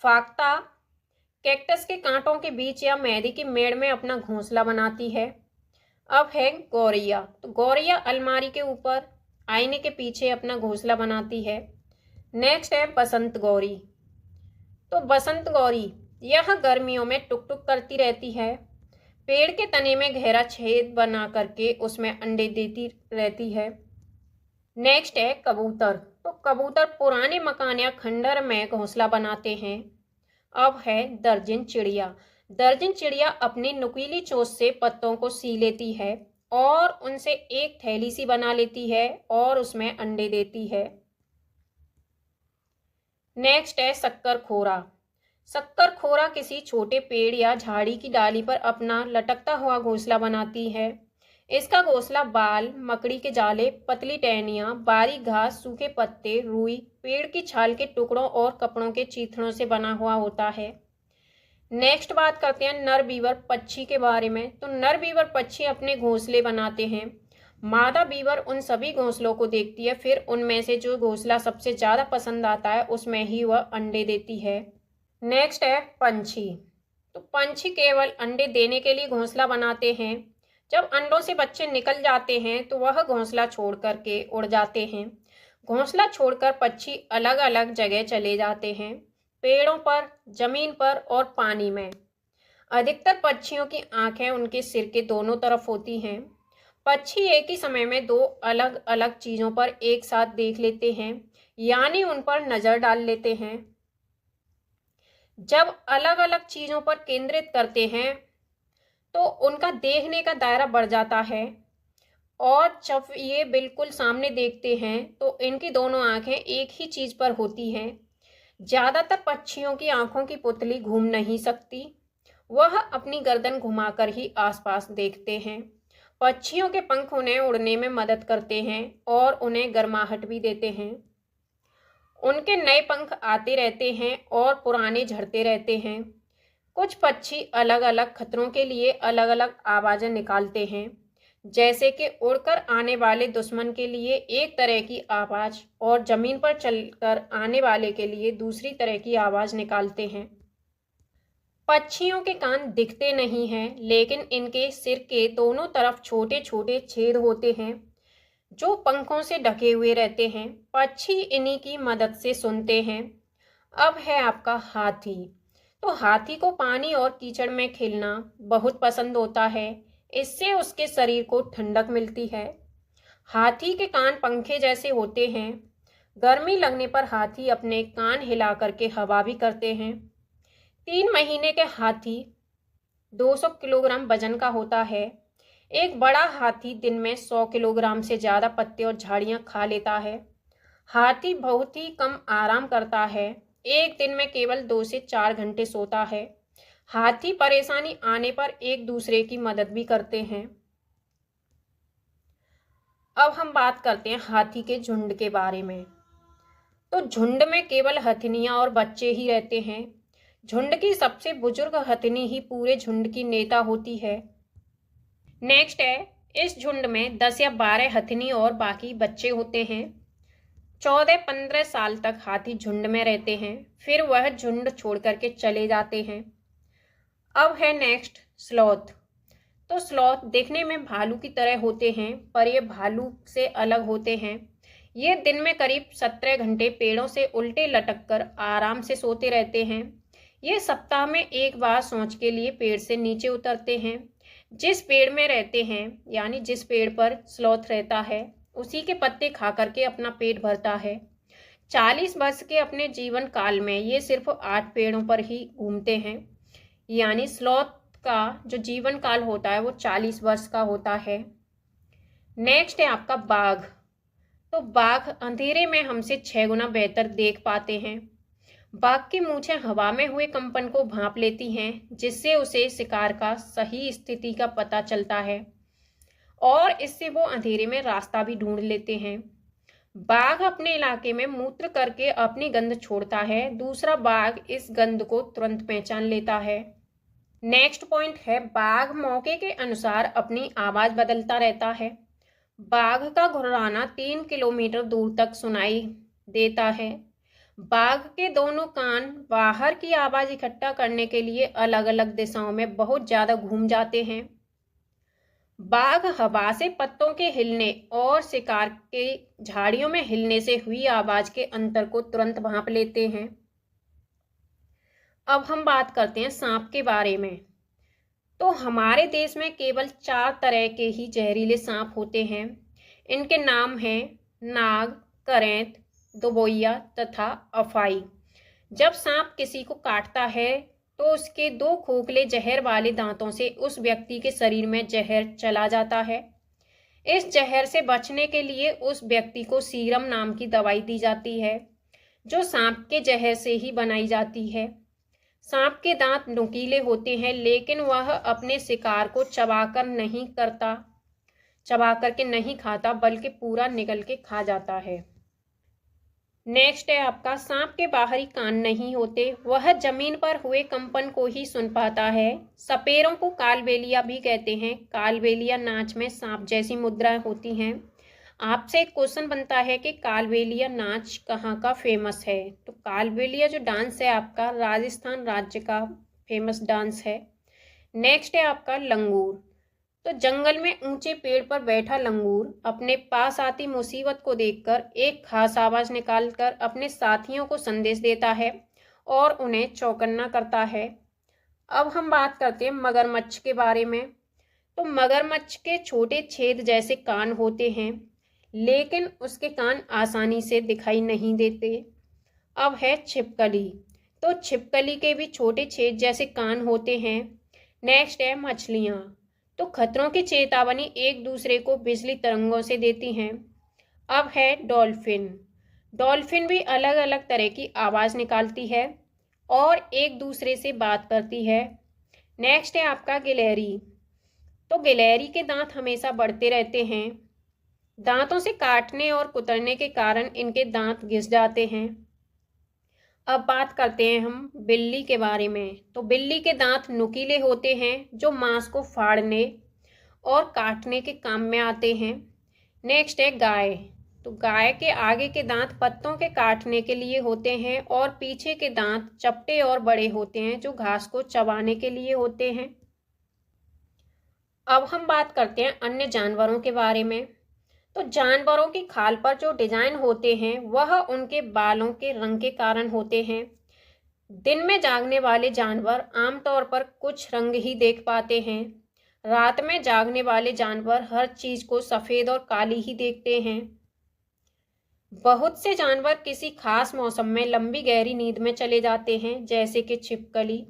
फाख्ता कैक्टस के कांटों के बीच या मेहंदी की मेड़ में अपना घोंसला बनाती है। अब है गौरैया। तो गौरैया अलमारी के ऊपर, आईने के पीछे अपना घोंसला बनाती है। नेक्स्ट है बसंत गौरी। तो बसंत गौरी यह गर्मियों में टुक टुक करती रहती है। पेड़ के तने में गहरा छेद बना करके उसमें अंडे देती रहती है। नेक्स्ट है कबूतर। तो कबूतर पुराने मकान या खंडर में घोंसला बनाते हैं। अब है दर्जन चिड़िया। दर्जन चिड़िया अपनी नुकीली चोंच से पत्तों को सी लेती है और उनसे एक थैली सी बना लेती है और उसमें अंडे देती है। नेक्स्ट है शक्करखोरा। शक्करखोरा किसी छोटे पेड़ या झाड़ी की डाली पर अपना लटकता हुआ घोंसला बनाती है। इसका घोंसला बाल, मकड़ी के जाले, पतली टहनियां, बारीक घास, सूखे पत्ते, रुई, पेड़ की छाल के टुकड़ों और कपड़ों के चीथड़ों से बना हुआ होता है। नेक्स्ट बात करते हैं नर बीवर पक्षी के बारे में। तो नर बीवर पक्षी अपने घोंसले बनाते हैं। मादा बीवर उन सभी घोंसलों को देखती है, फिर उनमें से जो घोंसला सबसे ज्यादा पसंद आता है उसमें ही वह अंडे देती है। नेक्स्ट है पंछी। तो पंछी केवल अंडे देने के लिए घोंसला बनाते हैं। जब अंडों से बच्चे निकल जाते हैं तो वह घोंसला छोड़ करके उड़ जाते हैं। घोंसला छोड़कर पक्षी अलग अलग जगह चले जाते हैं, पेड़ों पर, जमीन पर और पानी में। अधिकतर पक्षियों की आंखें उनके सिर के दोनों तरफ होती हैं। पक्षी एक ही समय में 2 अलग अलग चीजों पर एक साथ देख लेते हैं, यानी उन पर नजर डाल लेते हैं। जब अलग अलग चीजों पर केंद्रित करते हैं तो उनका देखने का दायरा बढ़ जाता है और जब ये बिल्कुल सामने देखते हैं तो इनकी दोनों आंखें एक ही चीज पर होती हैं। ज्यादातर पक्षियों की आंखों की पुतली घूम नहीं सकती, वह अपनी गर्दन घुमाकर ही आसपास देखते हैं। पक्षियों के पंख उन्हें उड़ने में मदद करते हैं और उन्हें गर्माहट भी देते हैं। उनके नए पंख आते रहते हैं और पुराने झड़ते रहते हैं। कुछ पक्षी अलग अलग खतरों के लिए अलग अलग आवाजें निकालते हैं, जैसे कि उड़कर आने वाले दुश्मन के लिए एक तरह की आवाज और जमीन पर चलकर आने वाले के लिए दूसरी तरह की आवाज निकालते हैं। पक्षियों के कान दिखते नहीं हैं, लेकिन इनके सिर के दोनों तरफ छोटे छोटे छेद होते हैं जो पंखों से ढके हुए रहते हैं। पक्षी इन्हीं की मदद से सुनते हैं। अब है आपका हाथी। तो हाथी को पानी और कीचड़ में खेलना बहुत पसंद होता है, इससे उसके शरीर को ठंडक मिलती है। हाथी के कान पंखे जैसे होते हैं। गर्मी लगने पर हाथी अपने कान हिला करके हवा भी करते हैं। 3 महीने के हाथी 200 किलोग्राम वजन का होता है। एक बड़ा हाथी दिन में 100 किलोग्राम से ज्यादा पत्ते और झाड़ियां खा लेता है। हाथी बहुत ही कम आराम करता है, एक दिन में केवल 2 से 4 घंटे सोता है। हाथी परेशानी आने पर एक दूसरे की मदद भी करते हैं। अब हम बात करते हैं हाथी के झुंड के बारे में। तो झुंड में केवल हथिनियां और बच्चे ही रहते हैं। झुंड की सबसे बुजुर्ग हथिनी ही पूरे झुंड की नेता होती है। नेक्स्ट है, इस झुंड में 10 या 12 हथिनी और बाकी बच्चे होते हैं। 14-15 साल तक हाथी झुंड में रहते हैं, फिर वह झुंड छोड़ करके चले जाते हैं। अब है नेक्स्ट स्लॉथ। तो स्लॉथ देखने में भालू की तरह होते हैं, पर ये भालू से अलग होते हैं। ये दिन में करीब 17 घंटे पेड़ों से उल्टे लटक कर आराम से सोते रहते हैं। ये सप्ताह में एक बार सोच के लिए पेड़ से नीचे उतरते हैं। जिस पेड़ में रहते हैं, यानी जिस पेड़ पर स्लॉथ रहता है, उसी के पत्ते खा करके अपना पेट भरता है। 40 वर्ष के अपने जीवन काल में ये सिर्फ 8 पेड़ों पर ही घूमते हैं। यानी स्लॉथ का जो जीवन काल होता है वो 40 वर्ष का होता है। नेक्स्ट है आपका बाघ। तो बाघ अंधेरे में हमसे 6 गुना बेहतर देख पाते हैं। बाघ की मूंछें हवा में हुए कंपन को भांप लेती हैं, जिससे उसे शिकार का सही स्थिति का पता चलता है और इससे वो अंधेरे में रास्ता भी ढूंढ लेते हैं। बाघ अपने इलाके में मूत्र करके अपनी गंध छोड़ता है, दूसरा बाघ इस गंध को तुरंत पहचान लेता है। नेक्स्ट पॉइंट है, बाघ मौके के अनुसार अपनी आवाज बदलता रहता है। बाघ का घुर्राना 3 किलोमीटर दूर तक सुनाई देता है। बाघ के दोनों कान बाहर की आवाज इकट्ठा करने के लिए अलग अलग दिशाओं में बहुत ज्यादा घूम जाते हैं। बाघ हवा से पत्तों के हिलने और शिकार के झाड़ियों में हिलने से हुई आवाज के अंतर को तुरंत भांप लेते हैं। अब हम बात करते हैं सांप के बारे में। तो हमारे देश में केवल 4 तरह के ही जहरीले सांप होते हैं। इनके नाम हैं नाग, करेंत, दोबोइया तथा अफाई। जब सांप किसी को काटता है तो उसके 2 खोखले जहर वाले दांतों से उस व्यक्ति के शरीर में जहर चला जाता है। इस जहर से बचने के लिए उस व्यक्ति को सीरम नाम की दवाई दी जाती है, जो सांप के जहर से ही बनाई जाती है। सांप के दांत नुकीले होते हैं, लेकिन वह अपने शिकार को चबा करके नहीं खाता, बल्कि पूरा निगल के खा जाता है। नेक्स्ट है आपका, सांप के बाहरी कान नहीं होते, वह जमीन पर हुए कंपन को ही सुन पाता है। सपेरों को कालबेलिया भी कहते हैं। कालबेलिया नाच में सांप जैसी मुद्राएं होती हैं। आपसे एक क्वेश्चन बनता है कि कालबेलिया नाच कहाँ का फेमस है। तो कालबेलिया जो डांस है आपका राजस्थान राज्य का फेमस डांस है। नेक्स्ट है आपका लंगूर। तो जंगल में ऊंचे पेड़ पर बैठा लंगूर अपने पास आती मुसीबत को देखकर एक खास आवाज निकालकर अपने साथियों को संदेश देता है और उन्हें चौकन्ना करता है। अब हम बात करते हैं मगरमच्छ के बारे में। तो मगरमच्छ के छोटे छेद जैसे कान होते हैं, लेकिन उसके कान आसानी से दिखाई नहीं देते। अब है छिपकली। तो छिपकली के भी छोटे छेद जैसे कान होते हैं। नेक्स्ट है मछलियाँ। तो खतरों की चेतावनी एक दूसरे को बिजली तरंगों से देती हैं। अब है डॉल्फिन। डॉल्फिन भी अलग अलग तरह की आवाज़ निकालती है और एक दूसरे से बात करती है। नेक्स्ट है आपका गिलहरी। तो गिलहरी के दांत हमेशा बढ़ते रहते हैं। दांतों से काटने और कुतरने के कारण इनके दांत घिस जाते हैं। अब बात करते हैं हम बिल्ली के बारे में। तो बिल्ली के दांत नुकीले होते हैं, जो मांस को फाड़ने और काटने के काम में आते हैं। नेक्स्ट है गाय। तो गाय के आगे के दांत पत्तों के काटने के लिए होते हैं और पीछे के दांत चपटे और बड़े होते हैं, जो घास को चबाने के लिए होते हैं। अब हम बात करते हैं अन्य जानवरों के बारे में। तो जानवरों की खाल पर जो डिजाइन होते हैं वह उनके बालों के रंग के कारण होते हैं। दिन में जागने वाले जानवर आमतौर पर कुछ रंग ही देख पाते हैं। रात में जागने वाले जानवर हर चीज को सफेद और काली ही देखते हैं। बहुत से जानवर किसी खास मौसम में लंबी गहरी नींद में चले जाते हैं, जैसे कि छिपकली।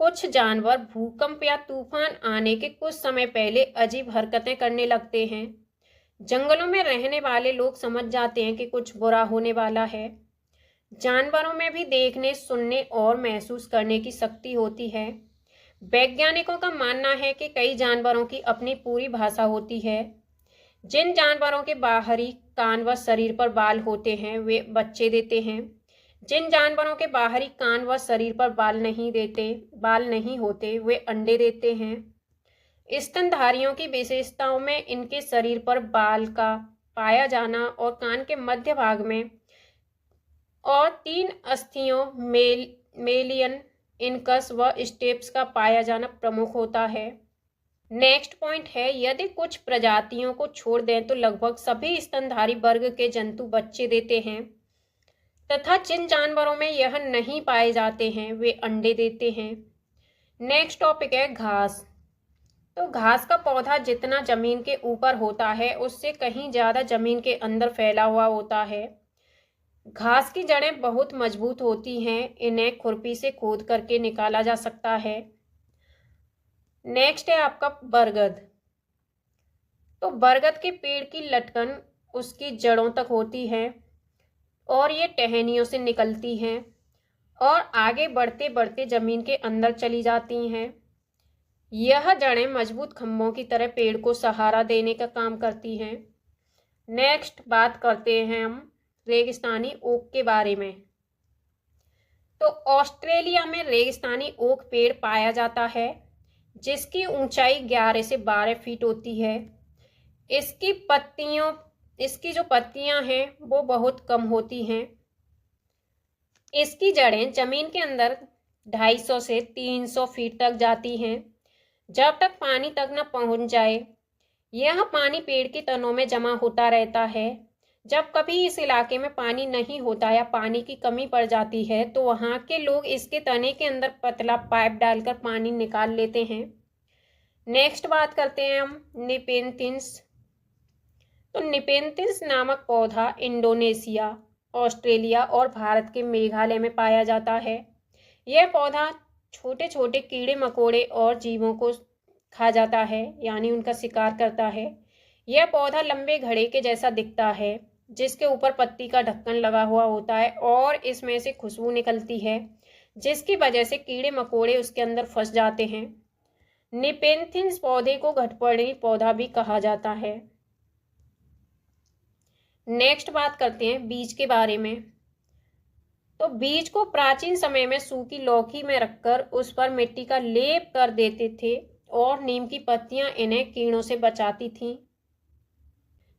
कुछ जानवर भूकंप या तूफान आने के कुछ समय पहले अजीब हरकतें करने लगते हैं। जंगलों में रहने वाले लोग समझ जाते हैं कि कुछ बुरा होने वाला है। जानवरों में भी देखने, सुनने और महसूस करने की शक्ति होती है। वैज्ञानिकों का मानना है कि कई जानवरों की अपनी पूरी भाषा होती है। जिन जानवरों के बाहरी कान व शरीर पर बाल होते हैं वे बच्चे देते हैं। जिन जानवरों के बाहरी कान व शरीर पर बाल नहीं होते वे अंडे देते हैं। स्तनधारियों की विशेषताओं में इनके शरीर पर बाल का पाया जाना और कान के मध्य भाग में और 3 अस्थियों मेलियन, इनकस व स्टेप्स का पाया जाना प्रमुख होता है। नेक्स्ट पॉइंट है, यदि कुछ प्रजातियों को छोड़ दें तो लगभग सभी स्तनधारी वर्ग के जंतु बच्चे देते हैं तथा जिन जानवरों में यह नहीं पाए जाते हैं वे अंडे देते हैं। नेक्स्ट टॉपिक है घास। तो घास का पौधा जितना जमीन के ऊपर होता है उससे कहीं ज़्यादा जमीन के अंदर फैला हुआ होता है। घास की जड़ें बहुत मजबूत होती हैं, इन्हें खुरपी से खोद करके निकाला जा सकता है। नेक्स्ट है आपका बरगद। तो बरगद के पेड़ की लटकन उसकी जड़ों तक होती है और ये टहनियों से निकलती हैं और आगे बढ़ते बढ़ते जमीन के अंदर चली जाती हैं। यह जड़ें मजबूत खंभों की तरह पेड़ को सहारा देने का काम करती हैं। नेक्स्ट बात करते हैं हम रेगिस्तानी ओक के बारे में। तो ऑस्ट्रेलिया में रेगिस्तानी ओक पेड़ पाया जाता है जिसकी ऊंचाई 11 से 12 फीट होती है। इसकी जो पत्तियां हैं वो बहुत कम होती हैं। इसकी जड़ें जमीन के अंदर 250 से 300 फीट तक जाती हैं जब तक पानी तक न पहुंच जाए। यह पानी पेड़ की तनों में जमा होता रहता है। जब कभी इस इलाके में पानी नहीं होता या पानी की कमी पड़ जाती है तो वहाँ के लोग इसके तने के अंदर पतला पाइप डालकर पानी निकाल लेते हैं। नेक्स्ट बात करते हैं हम निपेंथिस। तो निपेंथिस नामक पौधा इंडोनेशिया, ऑस्ट्रेलिया और भारत के मेघालय में पाया जाता है। यह पौधा छोटे छोटे कीड़े मकोड़े और जीवों को खा जाता है, यानी उनका शिकार करता है। यह पौधा लंबे घड़े के जैसा दिखता है जिसके ऊपर पत्ती का ढक्कन लगा हुआ होता है और इसमें से खुशबू निकलती है जिसकी वजह से कीड़े मकोड़े उसके अंदर फंस जाते हैं। निपेंथिस पौधे को घटपर्णी पौधा भी कहा जाता है। नेक्स्ट बात करते हैं बीज के बारे में। तो बीज को प्राचीन समय में सूखी लौकी में रखकर उस पर मिट्टी का लेप कर देते थे और नीम की पत्तियां इन्हें कीड़ों से बचाती थीं।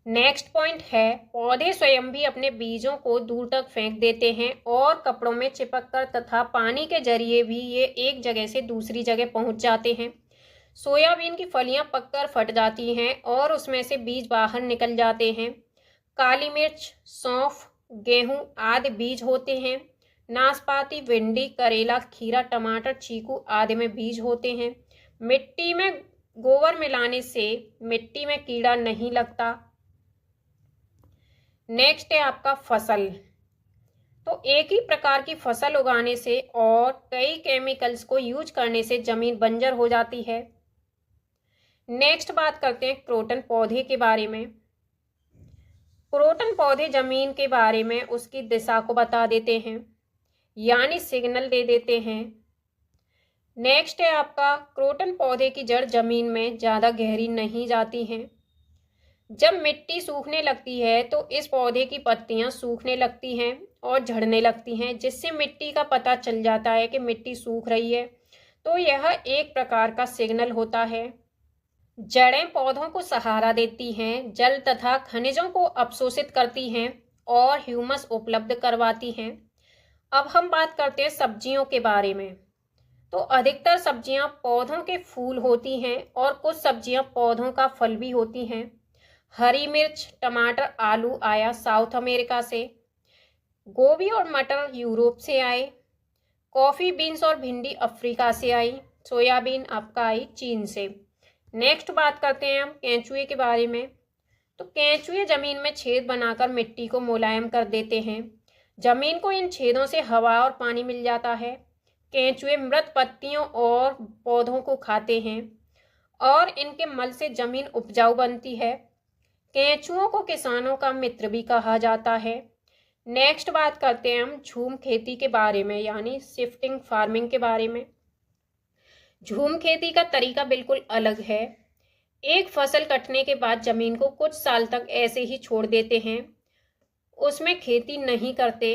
नेक्स्ट पॉइंट है, पौधे स्वयं भी अपने बीजों को दूर तक फेंक देते हैं और कपड़ों में चिपककर तथा पानी के जरिए भी ये एक जगह से दूसरी जगह पहुंच जाते हैं। सोयाबीन की फलियां पककर फट जाती हैं और उसमें से बीज बाहर निकल जाते हैं। काली मिर्च, सौंफ, गेहूं आदि बीज होते हैं। नाशपाती, भिंडी, करेला, खीरा, टमाटर, चीकू आदि में बीज होते हैं। मिट्टी में गोबर मिलाने से मिट्टी में कीड़ा नहीं लगता। नेक्स्ट है आपका फसल। तो एक ही प्रकार की फसल उगाने से और कई केमिकल्स को यूज करने से जमीन बंजर हो जाती है। नेक्स्ट बात करते हैं क्रोटन पौधे के बारे में। क्रोटन पौधे जमीन के बारे में उसकी दिशा को बता देते हैं, यानी सिग्नल दे देते हैं। नेक्स्ट है आपका क्रोटन पौधे की जड़ जमीन में ज़्यादा गहरी नहीं जाती हैं। जब मिट्टी सूखने लगती है तो इस पौधे की पत्तियां सूखने लगती हैं और झड़ने लगती हैं जिससे मिट्टी का पता चल जाता है कि मिट्टी सूख रही है। तो यह एक प्रकार का सिग्नल होता है। जड़ें पौधों को सहारा देती हैं, जल तथा खनिजों को अवशोषित करती हैं और ह्यूमस उपलब्ध करवाती हैं। अब हम बात करते हैं सब्जियों के बारे में। तो अधिकतर सब्जियां पौधों के फूल होती हैं और कुछ सब्जियां पौधों का फल भी होती हैं। हरी मिर्च, टमाटर, आलू आया साउथ अमेरिका से। गोभी और मटर यूरोप से आए। कॉफ़ी बीन्स और भिंडी अफ्रीका से आई। सोयाबीन आपका आई चीन से। नेक्स्ट बात करते हैं हम केंचुए के बारे में। तो केंचुए जमीन में छेद बनाकर मिट्टी को मुलायम कर देते हैं। जमीन को इन छेदों से हवा और पानी मिल जाता है। केंचुए मृत पत्तियों और पौधों को खाते हैं और इनके मल से जमीन उपजाऊ बनती है। केंचुओं को किसानों का मित्र भी कहा जाता है। नेक्स्ट बात करते हैं हम झूम खेती के बारे में, यानी शिफ्टिंग फार्मिंग के बारे में। झूम खेती का तरीका बिल्कुल अलग है। एक फसल कटने के बाद जमीन को कुछ साल तक ऐसे ही छोड़ देते हैं, उसमें खेती नहीं करते।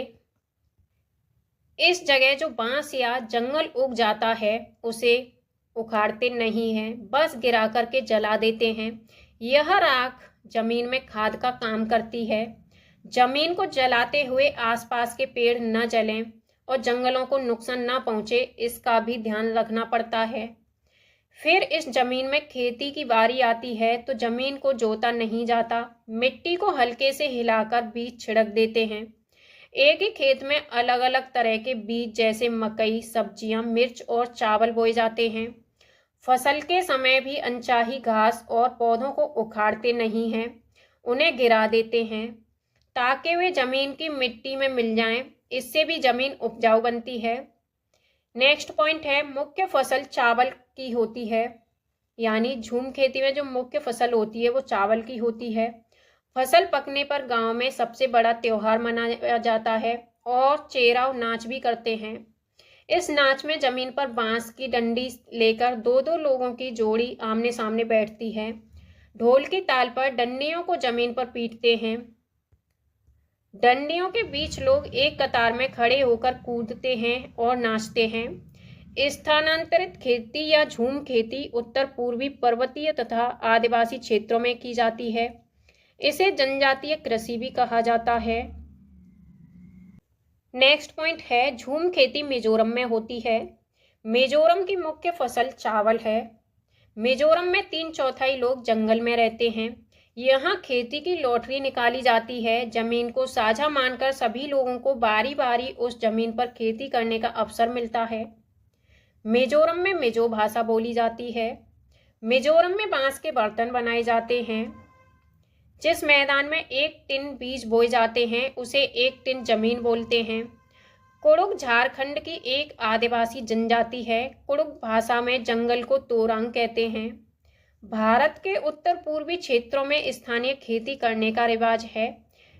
इस जगह जो बांस या जंगल उग जाता है उसे उखाड़ते नहीं हैं, बस गिरा करके जला देते हैं। यह राख जमीन में खाद का काम करती है। जमीन को जलाते हुए आसपास के पेड़ न जलें और जंगलों को नुकसान न पहुंचे, इसका भी ध्यान रखना पड़ता है। फिर इस जमीन में खेती की बारी आती है तो जमीन को जोता नहीं जाता, मिट्टी को हल्के से हिलाकर बीज छिड़क देते हैं। एक ही खेत में अलग अलग तरह के बीज जैसे मकई, सब्जियां, मिर्च और चावल बोए जाते हैं। फसल के समय भी अनचाही घास और पौधों को उखाड़ते नहीं हैं, उन्हें गिरा देते हैं ताकि वे जमीन की मिट्टी में मिल जाएं। इससे भी जमीन उपजाऊ बनती है। नेक्स्ट पॉइंट है, मुख्य फसल चावल की होती है, यानी झूम खेती में जो मुख्य फसल होती है वो चावल की होती है। फसल पकने पर गांव में सबसे बड़ा त्योहार मनाया जाता है और चेराव नाच भी करते हैं। इस नाच में जमीन पर बांस की डंडी लेकर दो दो लोगों की जोड़ी आमने सामने बैठती है। ढोल की ताल पर डंडियों को जमीन पर पीटते हैं। डंडियों के बीच लोग एक कतार में खड़े होकर कूदते हैं और नाचते हैं। स्थानांतरित खेती या झूम खेती उत्तर पूर्वी पर्वतीय तथा आदिवासी क्षेत्रों में की जाती है। इसे जनजातीय कृषि भी कहा जाता है। नेक्स्ट पॉइंट है, झूम खेती मिजोरम में होती है। मिजोरम की मुख्य फसल चावल है। मिजोरम में 3/4 लोग जंगल में रहते हैं। यहाँ खेती की लॉटरी निकाली जाती है। जमीन को साझा मानकर सभी लोगों को बारी बारी उस जमीन पर खेती करने का अवसर मिलता है। मिजोरम में मिजो भाषा बोली जाती है। मिजोरम में बांस के बर्तन बनाए जाते हैं। जिस मैदान में 1 टिन बीज बोए जाते हैं उसे 1 टिन जमीन बोलते हैं। कुड़ुक झारखंड की एक आदिवासी जनजाति है। कुड़ुक भाषा में जंगल को तोरांग कहते हैं। भारत के उत्तर पूर्वी क्षेत्रों में स्थानीय खेती करने का रिवाज है।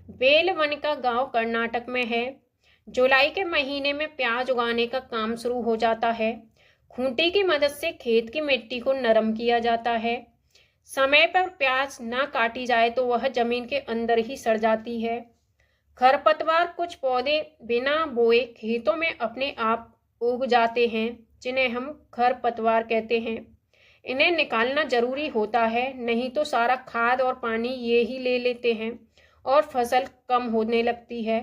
बेलवनिका गांव कर्नाटक में है। जुलाई के महीने में प्याज उगाने का काम शुरू हो जाता है। खूंटी की मदद से खेत की मिट्टी को नरम किया जाता है। समय पर प्याज ना काटी जाए तो वह जमीन के अंदर ही सड़ जाती है। खरपतवार कुछ पौधे बिना बोए खेतों में अपने आप उग जाते हैं, जिन्हें हम खरपतवार कहते हैं। इन्हें निकालना जरूरी होता है, नहीं तो सारा खाद और पानी ये ही ले लेते हैं और फसल कम होने लगती है।